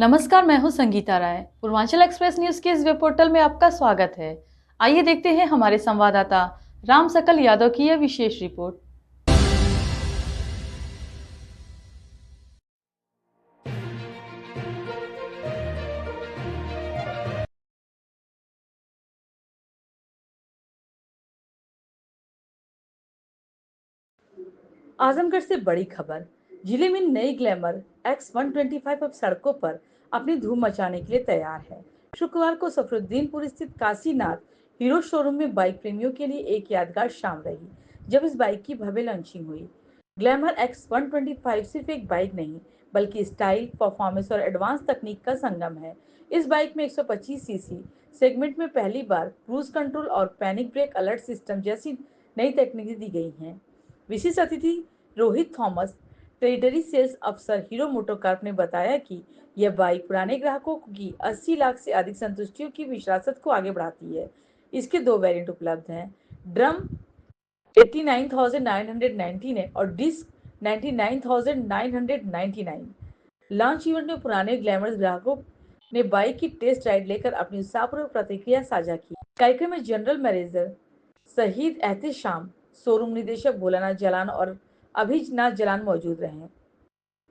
नमस्कार, मैं हूं संगीता राय। पूर्वांचल एक्सप्रेस न्यूज के इस वेब पोर्टल में आपका स्वागत है। आइए देखते हैं हमारे संवाददाता राम सकल यादव की यह विशेष रिपोर्ट। आजमगढ़ से बड़ी खबर। जिले में नई ग्लैमर X125 अब सड़कों पर अपनी धूम मचाने के लिए तैयार है। शुक्रवार को सफरुद्दीनपुर स्थित काशीनाथ हीरो शोरूम में बाइक प्रेमियों के लिए एक यादगार शाम रही, जब इस बाइक की भव्य लॉन्चिंग हुई। ग्लैमर X125 सिर्फ एक बाइक नहीं, बल्कि स्टाइल, परफॉर्मेंस और एडवांस तकनीक का संगम है। इस बाइक में 125 सीसी सेगमेंट में पहली बार क्रूज कंट्रोल और पैनिक ब्रेक अलर्ट सिस्टम जैसी नई तकनीकें दी गई हैं। विशेष अतिथि रोहित थॉमस, टेरिटरी सेल्स अफसर हीरो मोटोकॉर्प ने बताया कि यह बाइक पुराने ग्राहकों की 80 लाख से अधिक संतुष्टियों की विरासत को आगे बढ़ाती है। इसके दो वेरिएंट उपलब्ध हैं, ड्रम 89,999 और डिस्क 99,999। लॉन्च इवेंट में पुराने ग्लैमरस ग्राहकों ने बाइक की टेस्ट राइड लेकर अपनी उत्साहपूर्वक प्रतिक्रिया साझा की। कार्यक्रम में जनरल मैनेजर शहीद एहतेशाम, शोरूम निदेशक भोलानाथ जलान और अभिजनाथ जलान मौजूद रहे।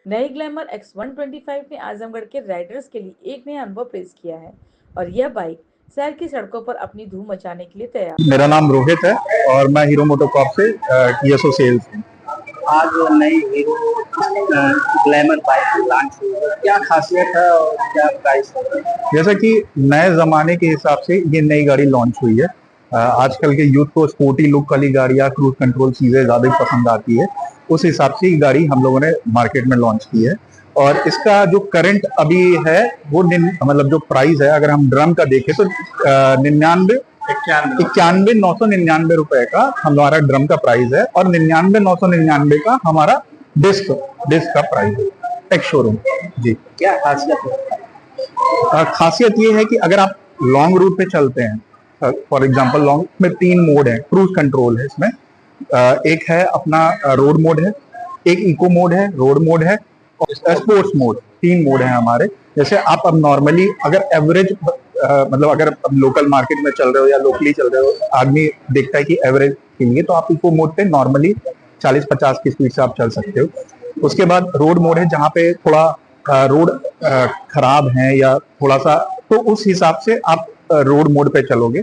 नए ग्लैमर X125 ने आजमगढ़ के राइडर्स के लिए एक नया अनुभव पेश किया है और यह बाइक शहर की सड़कों पर अपनी धूम मचाने के लिए तैयार है। मेरा नाम रोहित है और मैं हीरो मोटोकॉर्प से TSO सेल्स हूँ। आज नई हीरो ग्लैमर बाइक लॉन्च हुई है, क्या खासियत है और क्या प्राइस है? जैसा कि नए जमाने के हिसाब से ये नई गाड़ी लॉन्च हुई है। आजकल के यूथ को स्पोर्टी लुक वाली गाड़ियाँ, क्रूज कंट्रोल चीजें ज्यादा पसंद आती है। उस हिसाब से ये गाड़ी हम लोगों ने मार्केट में लॉन्च की है और इसका जो करंट अभी है वो मतलब जो प्राइस है, अगर हम ड्रम का देखें तो 91,999 रुपए का हमारा ड्रम का प्राइस है और 99,999 का हमारा डिस्क का प्राइस है एक्स शोरूम। जी, क्या खासियत है? खासियत ये है कि अगर आप लॉन्ग रूट पे चलते हैं, फॉर एग्जांपल लॉन्ग में 3 मोड है, क्रूज कंट्रोल है इसमें। एक है अपना रोड मोड है, एक इको मोड है, रोड मोड है और स्पोर्ट्स मोड। 3 मोड है हमारे। जैसे आप अब नॉर्मली अगर एवरेज मतलब अगर लोकल मार्केट में चल रहे हो या लोकली चल रहे हो, आदमी देखता है कि एवरेज के लिए तो आप इको मोड पे नॉर्मली 40-50 की स्पीड से आप चल सकते हो। उसके बाद रोड मोड है, जहाँ पे थोड़ा रोड खराब है या थोड़ा सा, तो उस हिसाब से आप रोड मोड पे चलोगे।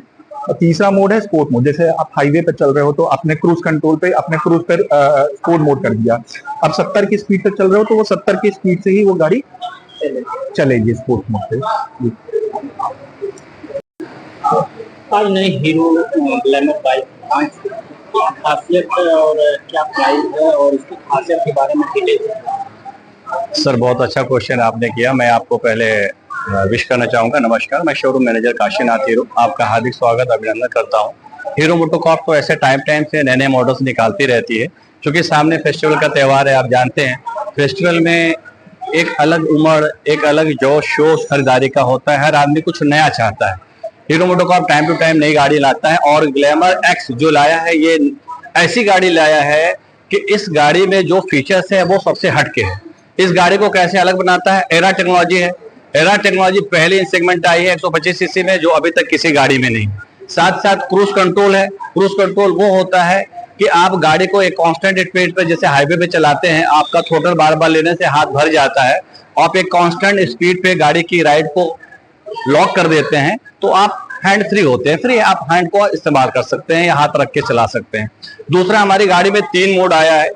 तीसरा मोड है स्पोर्ट मोड। जैसे आप हाईवे पे चल रहे हो तो अपने क्रूज कंट्रोल पे अपने क्रूज पर स्पोर्ट मोड कर दिया। अब 70 की स्पीड पे चल रहे हो तो वो 70 की स्पीड से ही वो गाड़ी चलेगी स्पोर्ट मोड पे। आज नई हीरो ग्लैमर बाइक लॉन्च, क्या खासियत है और क्या प्राइस है और इसकी खासियत के बारे में डिटेल? सर, बहुत अच्छा क्वेश्चन आपने किया। मैं आपको पहले विश करना चाहूँगा। नमस्कार, मैं शोरूम मैनेजर काशीनाथ हीरो आपका हार्दिक स्वागत अभिनंदन करता हूँ। हीरो मोटोकॉर्प तो ऐसे टाइम से नए नए मॉडल्स निकालती रहती है, क्योंकि सामने फेस्टिवल का त्यौहार है। आप जानते हैं फेस्टिवल में एक अलग उमड़, एक अलग जोश शोश खरीदारी का होता है। हर आदमी कुछ नया चाहता है। Hero MotoCorp time to time नई गाड़ी लाता है और ग्लैमर एक्स जो लाया है, ये ऐसी गाड़ी लाया है कि इस गाड़ी में जो फीचर्स है वो सबसे हटके है। इस गाड़ी को कैसे अलग बनाता है, एरा टेक्नोलॉजी है। एरा टेक्नोलॉजी पहली सेगमेंट आई है 125 सीसी में, जो अभी तक किसी गाड़ी में नहीं। साथ साथ क्रूज कंट्रोल है। क्रूज कंट्रोल वो होता है कि आप गाड़ी को एक कांस्टेंट स्पीड पे, जैसे हाईवे पे चलाते हैं, आपका थ्रोटल बार बार लेने से हाथ भर जाता है। आप एक कांस्टेंट स्पीड पे गाड़ी की राइड को लॉक कर देते हैं तो आप हैंड फ्री होते हैं। फ्री आप हैंड को इस्तेमाल कर सकते हैं या हाथ रख के चला सकते हैं। दूसरा, हमारी गाड़ी में 3 मोड आया है,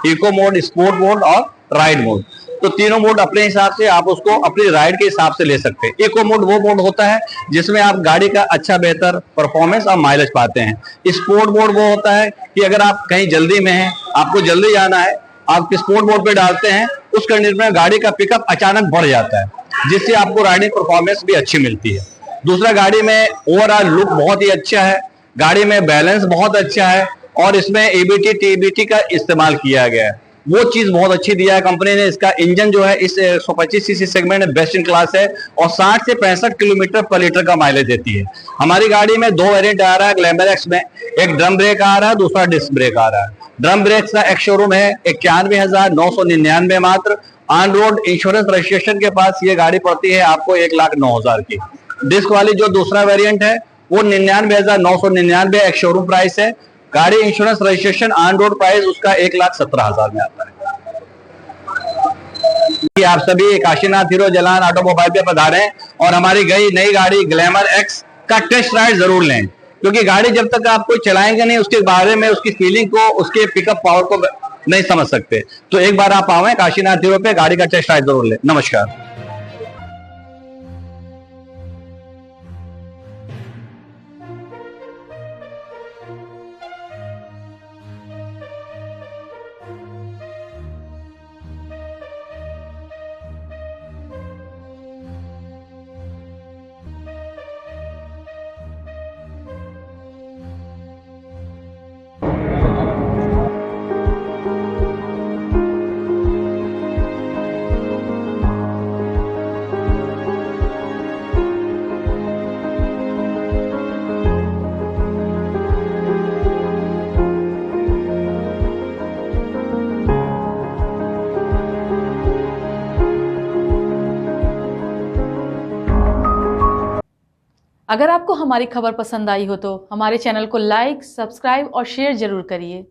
इको मोड, स्पोर्ट मोड और राइड मोड। तो तीनों मोड अपने हिसाब से आप उसको अपनी राइड के हिसाब से ले सकते हैं। इको मोड वो मोड होता है जिसमें आप गाड़ी का अच्छा बेहतर परफॉर्मेंस और माइलेज पाते हैं। स्पोर्ट मोड वो होता है कि अगर आप कहीं जल्दी में हैं, आपको जल्दी जाना है, आप स्पोर्ट मोड पे डालते हैं, उस कंडीशन में गाड़ी का पिकअप अचानक बढ़ जाता है, जिससे आपको राइडिंग परफॉर्मेंस भी अच्छी मिलती है। दूसरा, गाड़ी में ओवरऑल लुक बहुत ही अच्छा है, गाड़ी में बैलेंस बहुत अच्छा है और इसमें EBT TBT का इस्तेमाल किया गया है। वो चीज बहुत अच्छी दिया है कंपनी ने। इसका इंजन जो है इस 125 सीसी सेगमेंट में बेस्ट इन क्लास है और 60 से 65 किलोमीटर पर लीटर का माइलेज देती है। हमारी गाड़ी में 2 वेरिएंट आ रहा है ग्लैमर एक्स में। एक ड्रम ब्रेक आ रहा है, दूसरा डिस्क ब्रेक आ रहा है। ड्रम ब्रेक का एक्स शोरूम है 91,999 मात्र ऑन रोड इंश्योरेंस रजिस्ट्रेशन के पास ये गाड़ी पड़ती है आपको 1,09,000 की। डिस्क वाली जो दूसरा वेरिएंट है वो 99,999 एक शोरूम प्राइस है। गाड़ी insurance registration on road price उसका 1,17,000 में आता है। आप सभी काशीनाथ हीरो जलान ऑटोमोबाइल पे पधारे और हमारी नई गाड़ी ग्लैमर एक्स का टेस्ट राइड जरूर लें, क्योंकि गाड़ी जब तक आप कोई चलाएंगे नहीं उसके बारे में, उसकी फीलिंग को, उसके पिकअप पावर को नहीं समझ सकते। तो एक बार आप आए काशीनाथ हीरो पे, गाड़ी का टेस्ट राइड जरूर लें। नमस्कार। अगर आपको हमारी खबर पसंद आई हो तो हमारे चैनल को लाइक, सब्सक्राइब और शेयर जरूर करिए।